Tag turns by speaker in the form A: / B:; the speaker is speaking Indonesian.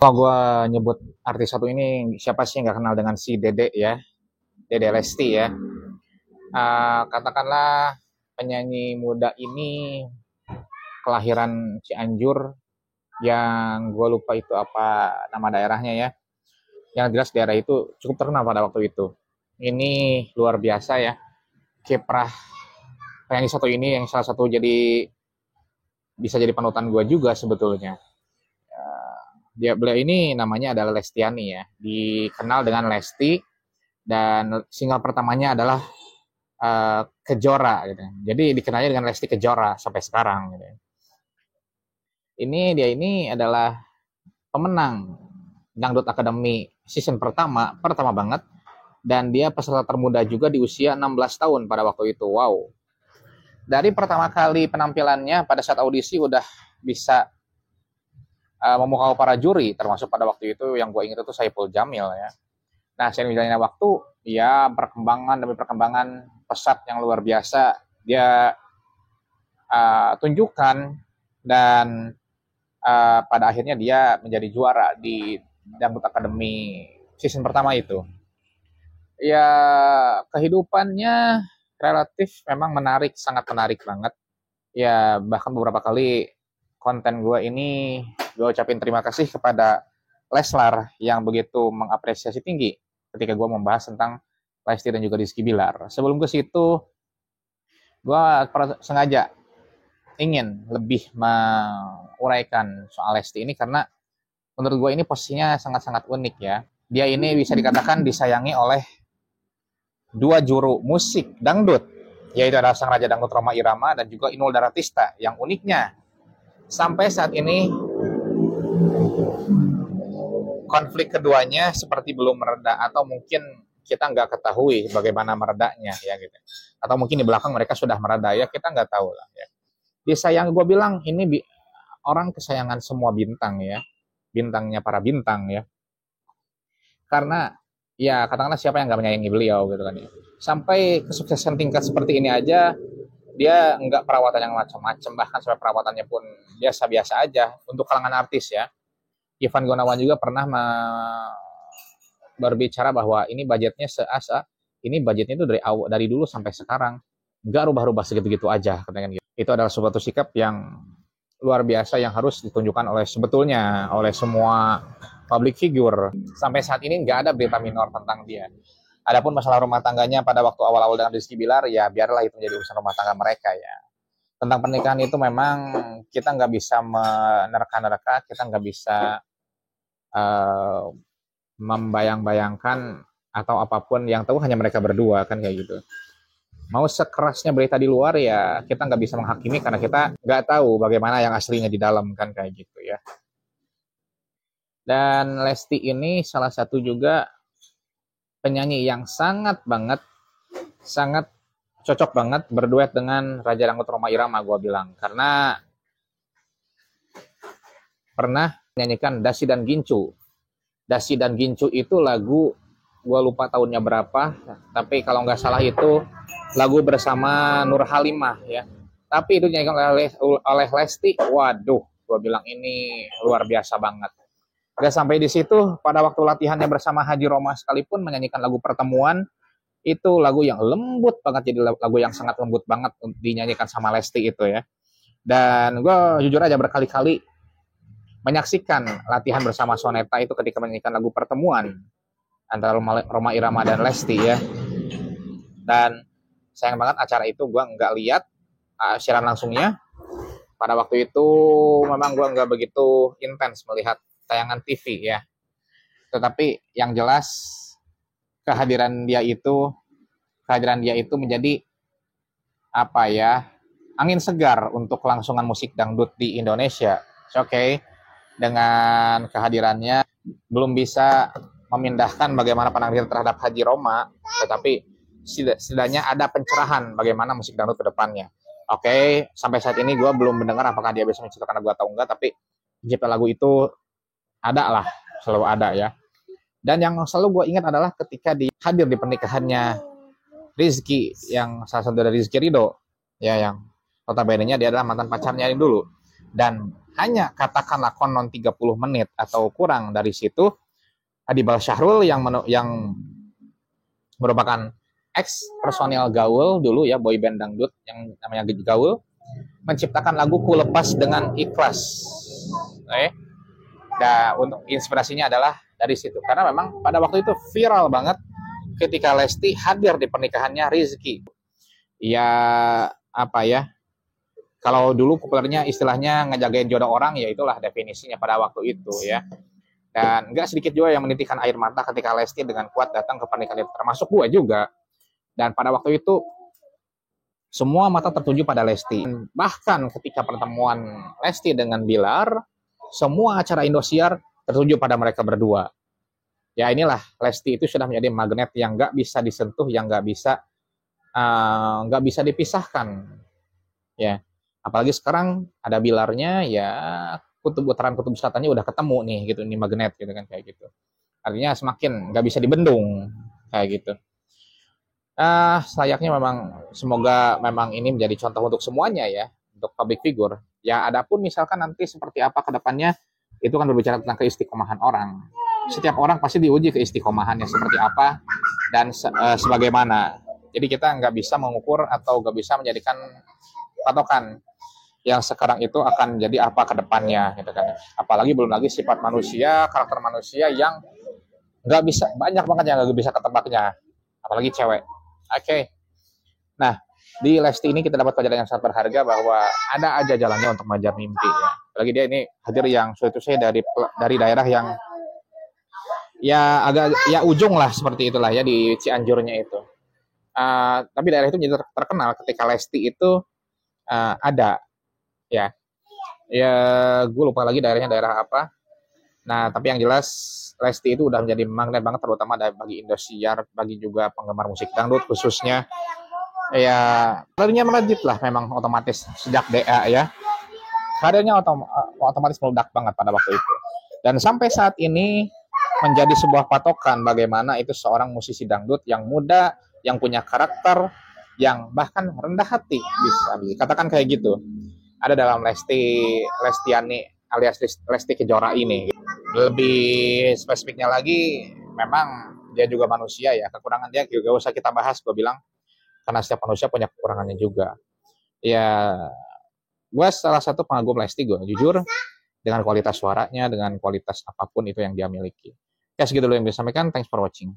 A: Kalau gue nyebut artis satu ini, siapa sih yang nggak kenal dengan si Dede ya, Dede Lesti ya. Katakanlah penyanyi muda ini kelahiran Cianjur, yang gue lupa itu apa nama daerahnya ya. Yang jelas daerah itu cukup terkenal pada waktu itu. Ini luar biasa ya, kiprah penyanyi satu ini yang salah satu bisa jadi panutan gue juga sebetulnya. Beliau ini namanya adalah Lestiani ya, dikenal dengan Lesti, dan single pertamanya adalah Kejora gitu. Jadi dikenalnya dengan Lesti Kejora sampai sekarang gitu. Dia ini adalah pemenang Dangdut Academy season pertama banget, dan dia peserta termuda juga di usia 16 tahun pada waktu itu. Wow. Dari pertama kali penampilannya pada saat audisi udah bisa memukau para juri, termasuk pada waktu itu yang gue ingat itu Saipul Jamil ya. Nah, seiring berjalannya waktu, ya perkembangan demi perkembangan pesat yang luar biasa dia tunjukkan, dan pada akhirnya dia menjadi juara di Dangdut Academy season pertama itu. Ya, kehidupannya relatif memang menarik, sangat menarik banget. Ya, bahkan beberapa kali konten gue ini gue ucapin terima kasih kepada Leslar yang begitu mengapresiasi tinggi ketika gue membahas tentang Lesti dan juga Rizky Bilar. Sebelum ke situ, gue sengaja ingin lebih menguraikan soal Lesti ini karena menurut gue ini posisinya sangat-sangat unik ya. Dia ini bisa dikatakan disayangi oleh dua juru musik dangdut, yaitu adalah sang Raja Dangdut Rhoma Irama dan juga Inul Daratista. Yang uniknya, sampai saat ini konflik keduanya seperti belum mereda, atau mungkin kita nggak ketahui bagaimana meredanya ya gitu. Atau mungkin di belakang mereka sudah mereda ya, kita nggak tahu lah ya. Disayang, gue bilang ini orang kesayangan semua bintang ya, bintangnya para bintang ya. Karena ya katakanlah siapa yang nggak menyayangi beliau gitu kan ya. Sampai kesuksesan tingkat seperti ini aja dia nggak perawatan yang macam-macam, bahkan sampai perawatannya pun biasa-biasa aja untuk kalangan artis ya. Ivan Gunawan juga pernah berbicara bahwa ini budgetnya ini budgetnya itu dari dulu sampai sekarang nggak rubah-rubah segitu-gitu aja katanya gitu. Itu adalah suatu sikap yang luar biasa yang harus ditunjukkan oleh semua public figure. Sampai saat ini nggak ada berita minor tentang dia. Adapun masalah rumah tangganya pada waktu awal-awal dengan Rizky Bilar, ya biarlah itu menjadi urusan rumah tangga mereka ya. Tentang pernikahan itu memang kita nggak bisa menerka-nerka, kita nggak bisa membayang-bayangkan atau apapun, yang tahu hanya mereka berdua kan kayak gitu. Mau sekerasnya berita di luar ya kita nggak bisa menghakimi karena kita nggak tahu bagaimana yang aslinya di dalam kan kayak gitu ya. Dan Lesti ini salah satu juga penyanyi yang sangat cocok banget berduet dengan Raja Dangdut Rhoma Irama, gue bilang, karena pernah menyanyikan Dasi dan Gincu. Dasi dan Gincu itu lagu, gue lupa tahunnya berapa, tapi kalau nggak salah itu lagu bersama Nur Halimah ya. Tapi itu dinyanyikan oleh Lesti. Waduh, gue bilang ini luar biasa banget. Gak sampai di situ, pada waktu latihannya bersama Haji Roma sekalipun menyanyikan lagu Pertemuan, itu lagu yang lembut banget, jadi lagu yang sangat lembut banget dinyanyikan sama Lesti itu ya. Dan gue jujur aja berkali-kali menyaksikan latihan bersama Soneta itu ketika menyanyikan lagu Pertemuan antara Rhoma Irama dan Lesti ya. Dan sayang banget acara itu gue nggak lihat siaran langsungnya. Pada waktu itu memang gue nggak begitu intens melihat tayangan TV ya. Tetapi yang jelas kehadiran dia itu menjadi apa ya, angin segar untuk kelangsungan musik dangdut di Indonesia. Oke. Dengan kehadirannya belum bisa memindahkan bagaimana pandangan kita terhadap Haji Roma, tetapi setidaknya ada pencerahan bagaimana musik dangdut ke depannya. Oke, sampai saat ini gue belum mendengar apakah dia bisa menciptakan lagu atau enggak, tapi pencipta lagu itu ada lah, selalu ada ya. Dan yang selalu gue ingat adalah ketika hadir di pernikahannya Rizky, yang salah satu dari Rizky Ridho ya, yang notabene-nya dia adalah mantan pacarnya yang dulu. dan hanya katakanlah konon 30 menit atau kurang dari situ, Adibal Syahrul yang merupakan ex personil Gaul dulu ya, boyband dangdut yang namanya Gaul, menciptakan lagu Ku Lepas Dengan Ikhlas. Dan untuk inspirasinya adalah dari situ, karena memang pada waktu itu viral banget ketika Lesti hadir di pernikahannya Rizky. Ya apa ya? Kalau dulu populernya istilahnya ngejagain jodoh orang, ya itulah definisinya pada waktu itu ya. Dan nggak sedikit juga yang menitikkan air mata ketika Lesti dengan kuat datang ke pernikahan itu, termasuk gue juga. Dan pada waktu itu semua mata tertuju pada Lesti. Bahkan ketika pertemuan Lesti dengan Bilar, semua acara Indosiar tertuju pada mereka berdua. Ya inilah, Lesti itu sudah menjadi magnet yang nggak bisa disentuh, yang nggak bisa dipisahkan. Ya, apalagi sekarang ada Bilarnya, ya utara kutub selatannya udah ketemu nih gitu, ini magnet gitu kan, kayak gitu. Artinya semakin nggak bisa dibendung kayak gitu. Sayangnya memang, semoga memang ini menjadi contoh untuk semuanya ya, untuk public figure. Ya adapun misalkan nanti seperti apa ke depannya, itu kan berbicara tentang keistiqomahan orang. Setiap orang pasti diuji keistiqomahannya seperti apa dan sebagaimana. Jadi kita nggak bisa mengukur atau nggak bisa menjadikan patokan yang sekarang itu akan jadi apa ke depannya gitu kan. Apalagi belum lagi sifat manusia, karakter manusia yang nggak bisa, banyak banget yang nggak bisa ketebaknya, apalagi cewek. Oke. Nah, di Lesti ini kita dapat pelajaran yang sangat berharga bahwa ada aja jalannya untuk mengejar mimpi ya. Apalagi dia ini hadir yang suatu saya dari daerah yang ya agak ya ujung lah, seperti itulah ya, di Cianjurnya itu. Tapi daerah itu menjadi terkenal ketika Lesti itu ada ya. Ya gue lupa lagi daerahnya daerah apa. Nah, tapi yang jelas Lesti itu udah menjadi magnet banget, terutama bagi Indosiar, bagi juga penggemar musik dangdut khususnya. Ya, karirnya melejit lah memang otomatis sejak DA ya. Karirnya otomatis meledak banget pada waktu itu. Dan sampai saat ini menjadi sebuah patokan bagaimana itu seorang musisi dangdut yang muda, yang punya karakter, yang bahkan rendah hati, bisa dikatakan kayak gitu. Ada dalam Lestiani alias Lesti Kejora ini. Lebih spesifiknya lagi, memang dia juga manusia ya, kekurangan dia juga usah kita bahas, gue bilang, karena setiap manusia punya kekurangannya juga. Ya, gue salah satu pengagum Lesti, gue jujur, dengan kualitas suaranya, dengan kualitas apapun itu yang dia miliki. Ya segitu dulu yang bisa sampaikan, thanks for watching.